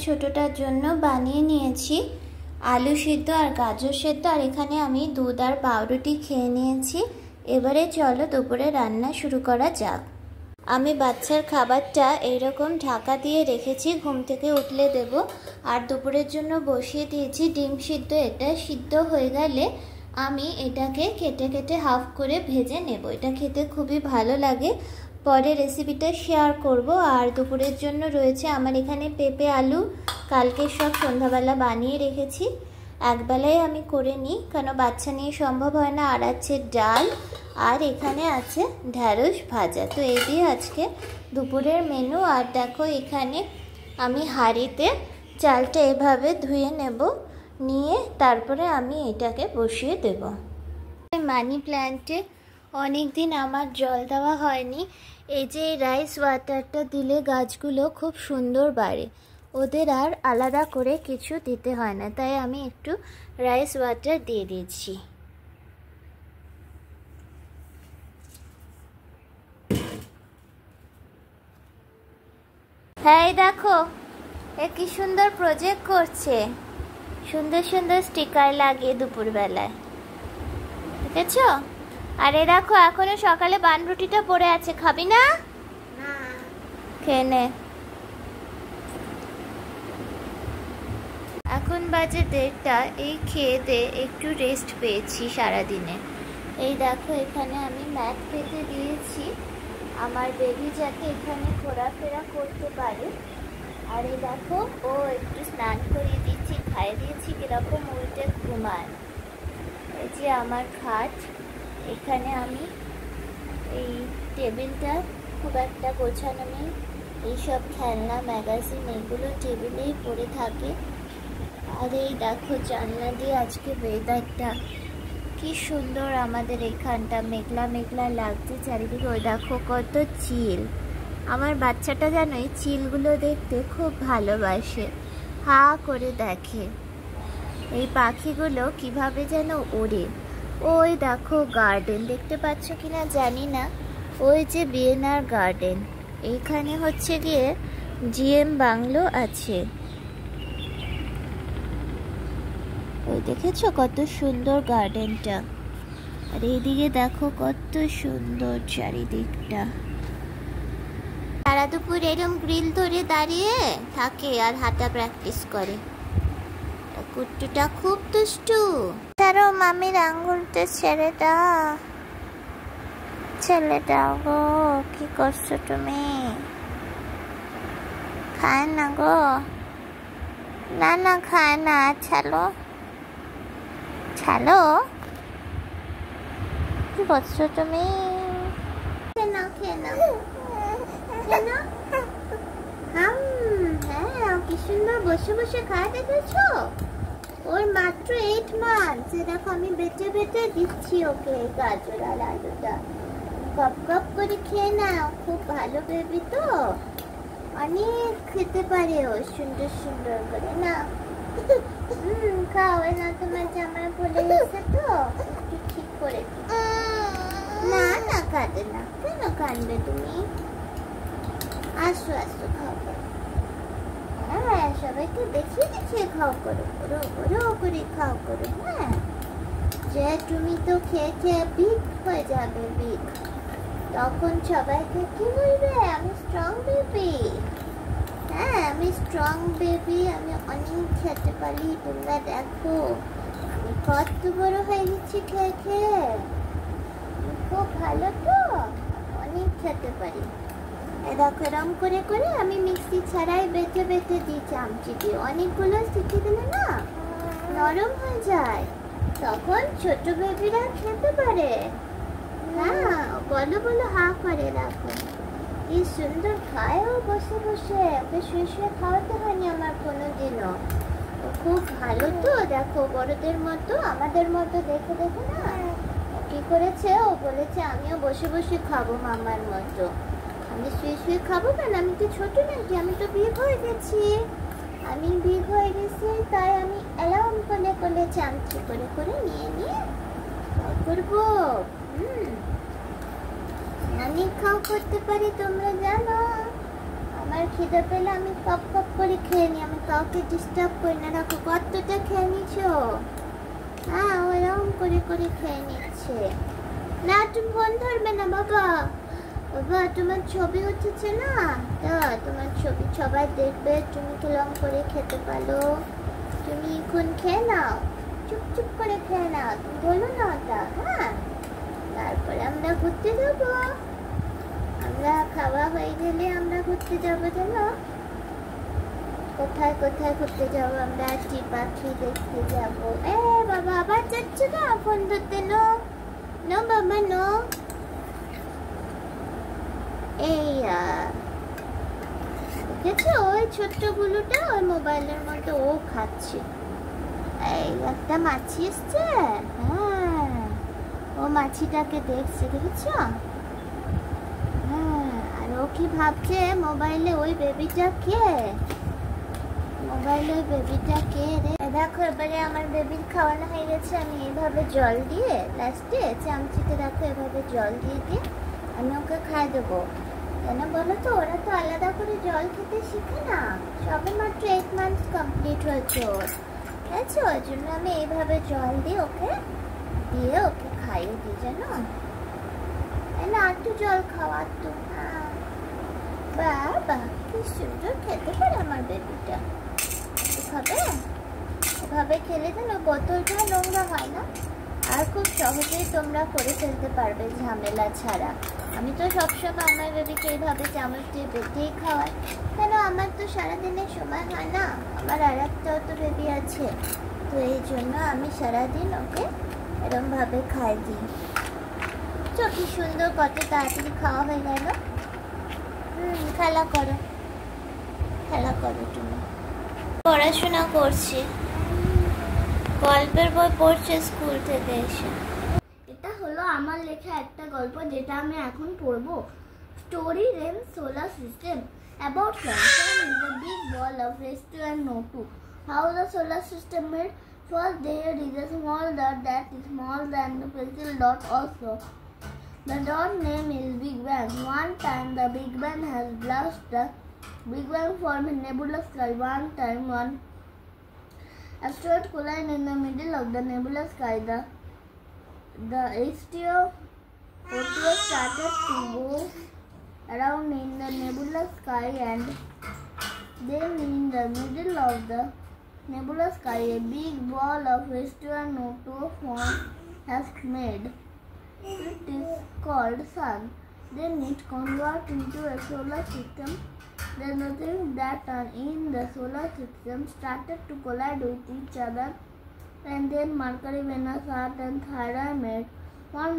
ছোটটার জন্য বানিয়ে নিয়েছি আলু সিদ্ধ আর গাজর সিদ্ধ, আর এখানে আমি দুধ আর পাউরুটি খেয়ে নিয়েছি। এবারে চলো দুপুরে রান্না শুরু করা যাক। আমি বাচ্চার খাবারটা এইরকম ঢাকা দিয়ে রেখেছি, ঘুম থেকে উঠলে দেব। আর দুপুরের জন্য বসিয়ে দিয়েছি ডিম সিদ্ধ। এটা সিদ্ধ হয়ে গেলে আমি এটাকে কেটে কেটে হাফ করে ভেজে নেব। এটা খেতে খুবই ভালো লাগে, পরে রেসিপিটা শেয়ার করব। আর দুপুরের জন্য রয়েছে আমার এখানে পেঁপে আলু, কালকে সব সন্ধ্যাবেলা বানিয়ে রেখেছি, একবেলায় আমি করে নিই কেন বাচ্চা নিয়ে সম্ভব হয় না। আর আছে ডাল, আর এখানে আছে ঢ্যাঁড়স ভাজা। তো এই দিয়ে আজকে দুপুরের মেনু। আর দেখো এখানে আমি হাঁড়িতে চালটা এভাবে ধুয়ে নেব, নিয়ে তারপরে আমি এটাকে বসিয়ে দেব। মানি প্ল্যান্টে অনেক দিন আমার জল দেওয়া হয়নি। এই যে রাইস ওয়াটারটা দিলে গাছগুলো খুব সুন্দর বাড়ে, ওদের আর আলাদা করে কিছু দিতে হয় না, তাই আমি একটু রাইস ওয়াটার দিয়ে দিচ্ছি। হ্যাঁ দেখো এ কি সুন্দর প্রজেক্ট করছে, সুন্দর সুন্দর স্টিকার লাগিয়ে দুপুরবেলায়, দেখেছো? আর এ দেখো এখনো সকালে বানরুটিটা পড়ে আছে, খাবি না? খেয়ে নে। এখন বাজে 1:30, এই খেয়ে দে একটু রেস্ট পেয়েছি সারাদিনে। এই দেখো এখানে আমি ম্যাট পেতে দিয়েছি আমার বেবি যাতে এখানে ঘোরাফেরা করতে পারে। আর এই দেখো ও একটু স্নান করিয়ে দিচ্ছি, খাইয়ে দিয়েছি, কিরকম উল্টে ঘুমায়। এই যে আমার খাট, এখানে আমি এই টেবিলটা খুব একটা গোছানো নেই, এইসব খেলনা ম্যাগাজিন এগুলো টেবিলেই পড়ে থাকে। আর এই দেখো জানলা দিয়ে আজকে ওয়েদারটা কি সুন্দর, আমাদের এখানটা মেঘলা মেঘলা লাগছে চারিদিকে। ওই দেখো কত চিল, আমার বাচ্চাটা যেন এই চিলগুলো দেখতে খুব ভালোবাসে, হা করে দেখে। এই পাখিগুলো কিভাবে যেন ওড়ে। ওই দেখো গার্ডেন, দেখতে পাচ্ছ কিনা জানি না, ওই যে বিএনআর গার্ডেন, এইখানে হচ্ছে গিয়ে জিএম বাংলো আছে। ওই দেখেছো কত সুন্দর গার্ডেনটা, আর এইদিকে দেখো কত সুন্দর চারিদিকটা। সারা দুপুর এরম গ্রিল ধরে দাঁড়িয়ে থাকে আর হাঁটা প্র্যাকটিস করে। কুট্টুটা খুব দুষ্টু। তারও মামির আঙ্গুলতে ছেড়ে দাও, ছেড়ে দাও গো, কি করছো তুমি? খায় না গো, না না খায় না, ছালো ছালো, কি করছো তুমি? খেয়ে খেয়ে নাও, হ্যাঁ কি সুন্দর বসে বসে খায়, দেখেছো? ওর মাত্র 8 মান্থস। দেখো আমি বেটে বেটে দিচ্ছি ওকে গাজর আর আলুটা, কপ কপ করে খেয়ে নাও, খুব ভালো বেবি তো, অনেক খেতে পারে ও সুন্দর সুন্দর করে। না খাও, না তোমার জামায় বলে এসে তো একটু ঠিক করে। না না কাঁদে না, কেন কাঁদবে তুমি? আসো আসো খাও করো, হ্যাঁ সবাইকে দেখিয়ে দেখিয়ে খাও করো, করো করো করে খাও করো। হ্যাঁ যে তুমি তো খেয়ে খেয়ে বিগ হয়ে যাবে, বিগ, তখন সবাইকে কি বলবে? আমি স্ট্রং বেবি। হ্যাঁ আমি স্ট্রং বেবি, আমি অনেক খেতে পারি। তোমরা দেখো আমি কত বড় হয়ে গেছি খেয়ে খেয়ে, খুব ভালো তো, অনেক খেতে পারি। দেখো এরম করে করে আমি মিক্সি ছাড়াই বেটে বেটে দিই চামচি দিয়ে। অনেকগুলো শিখে দিলে না নরম হয়ে যায়, তখন ছোট বেবিরা খেতে পারে। হ্যাঁ বলো বলো, হা করে রাখো। কি সুন্দর খায় ও বসে বসে, ওকে শুয়ে শুয়ে খাওয়াতে হয়নি আমার কোনোদিনও। ও খুব ভালো তো, দেখো বড়দের মতো আমাদের মতো দেখে দেখে না কি করেছে, ও বলেছে আমিও বসে বসে খাবো মামার মতো। আমি শুয়ে শুয়ে খাবো কেন? আমি তো ছোট নাকি, আমি তো বিগ হয়ে গেছি। আমি বিগ হয়ে গেছি তাই আমি অ্যালার্ম কোলে কোলে চামচি করে করে নিয়ে নিয়ে করবো। অনেক খাও করতে পারি, তোমরা জানো আমার খিদে পেলে আমি কপ কপ করে খেয়ে নিই, আমি কাউকে ডিস্টার্ব করি না। রাখো, কতটা খেয়ে নিছো? হ্যাঁ, ওরকম করে করে খেয়ে নিচ্ছে। না, তুমি ফোন ধরবে না বাবা। বাবা, তোমার ছবি উঠেছে না, তা তোমার ছবি সবাই দেখবে, তুমি কিরম করে খেতে পারো। তুমি এখন খেয়ে নাও, চুপ করে খেয়ে নাও, তুমি বলো না ওটা। হ্যাঁ, তারপরে আমরা ঘুরতে যাবো। আমরা খাওয়া হয়ে গেলে আমরা ঘুরতে যাবো। জানো কোথায় কোথায় ঘুরতে যাবো? আমরা টি পাখি দেখতে যাবো। এ বাবা, আবার যাচ্ছে না ফোন ধরতে। নো নো বাবা, নো। এই দেখেছো, ওই ছোট্ট গুলোটা ওই মোবাইলের মধ্যে ও খাচ্ছে। এই একটা মাছি এসছে। হ্যাঁ, ও মাছিটাকে দেখছে, দেখেছো? হ্যাঁ, আর ও কি ভাবছে মোবাইলে ওই বেবিটা কে? মোবাইলে ওই বেবিটা কে রে? দেখো, এবারে আমার বেবির খাওয়ানো হয়ে গেছে। আমি এইভাবে জল দিয়ে লাস্টে চামচিতে দেখো এভাবে জল দিয়ে আমি ওকে খাইয়ে দেবো। কেন বলো তো, ওরা তো আলাদা করে জল খেতে শিখে না, সবে মাত্র 8 মান্থস কমপ্লিট হয়েছে ওর। বুঝেছো? ওই জন্য আমি এইভাবে জল দিয়ে ওকে খাইয়ে দিই। জানো না, একটু জল খাওয়া তো। বাবা, কি সুন্দর খেতে পারে আমার বেবিটা। এভাবে খেলে যেন বোতলটা নোংরা হয় না, আর খুব সহজেই তোমরা করে ফেলতে পারবে ঝামেলা ছাড়া। আমি তো সবসময় আমার বেবিকে এইভাবে চামচ দিয়ে বেটেই খাওয়াই। কেন, আমার তো সারাদিনের সময় হয় না, আমার আর একটাও তো বেবি আছে, তো এই জন্য আমি সারাদিন ওকে এরমভাবে খাই দিই। কি সুন্দর, কত তাড়াতাড়ি খাওয়া হয়ে গেল। খেলা করো তুমি। পড়াশোনা করছি, গল্পের বই পড়ছে স্কুল থেকে এসে। এটা হলো আমার লেখা একটা গল্প, যেটা আমি এখন পড়বো। Story name solar system. About Saturn is a big ball of restaurant No2. How the solar system made? First, there is a small dot that is smaller than the pencil dot also. The dot name is Big Bang. One time the Big Bang has blast. The Big Bang formed a nebulous sky. One time one asteroid collided in the middle of the nebulous sky. The H2O started to go around in the nebulous sky, and then in the middle of the nebulous sky a big ball of H2O has made. It is called Sun. Then it converts into a solar system. Then the things that are in the solar system started to collide with each other, and then Mercury, Venus, Earth and Thyra made one